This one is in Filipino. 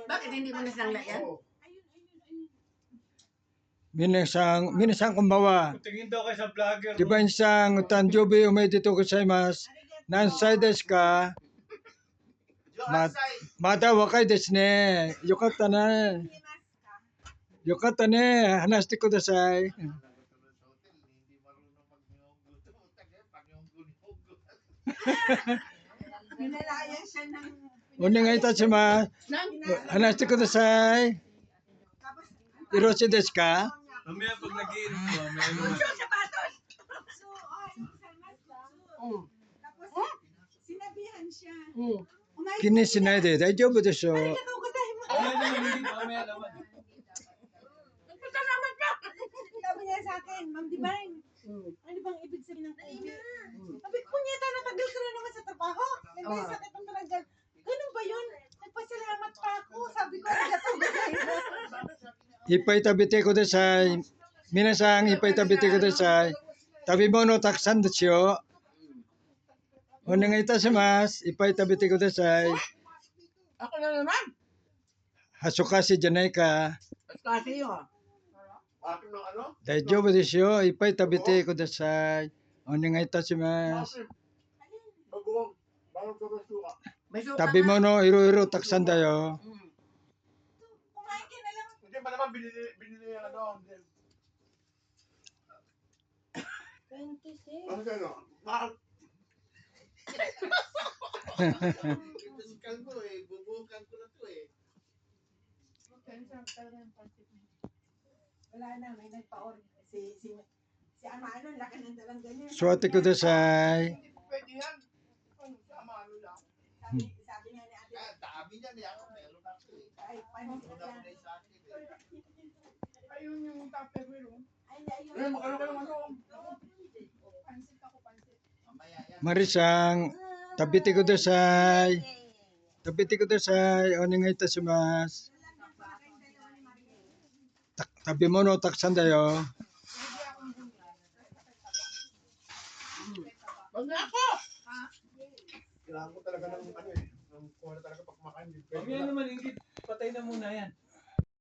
Bakit hindi mo nasangla yan? Minasang kumbawa. Tingin daw kayo sa vlogger. Diba insang tanjobi umedito gozaimasu. Nansai desu ka? Mada wakai desu ne. Yokatta ne. Yokatta ne. Hanashite kudasai. Pinalayan siya ng... Onegai itashimasu. Hanashite kudasai. Iroshi desu ka? Mamaya pag nag-iinom ko, meron na. Sapatos! So, tapos, sinabihan siya. Kini shinai de daijoubu desho. Mamaya naman, hindi mamaya naman. Nagpasalamat ka! Sabi niya sa akin, Ma'am Divine, ano bang ibig sabihin ng COVID? Sabi ko, punyeta, natagal ka na naman sa trabaho. May sakit ang talaga. Ganun ba yun? Nagpasalamat pa ako. Sabi ko, Ippai tabete kudasai. Minasang ippai tabete kudasai. Tabibono takusan desu yo. Onegai itashimasu. Ippai tabete kudasai. Ako na naman. Hasukashi janai ka? Kasi yun. Daijoubu desu yo. Ippai tabete kudasai. Onegai itashimasu. May suka Tabibono iro-iro takusan da yo. kumain ka na lang. Hindi pa naman binili yung ano. 26. Ano gano? Physical ko eh. Bubukan ko na to eh. Wala na, may nagpa-order. Si Ama, ano, laki ng dalang ganyan. Suwate kudasai. Pwede yan. Sama ano lang. Sabi nga ni ate, Dami niyan eh. Ako meron ako eh. ay, pansit Meron lang. ako na sa akin eh. Ayun yung tupperware. Ay, ayun. Eh, makano kayo ano? Pansit ako, pansit. Mamaya yan. Marisang. Tabete kudasai. Tabete kudasai. Onegai itashimasu. Tabibono takusan da yo. Wag na ako! Kailangan ko talaga ng ano eh. Ng kuha na talaga pag kumakain. Mamaya naman, Ingrid, patay na muna yan.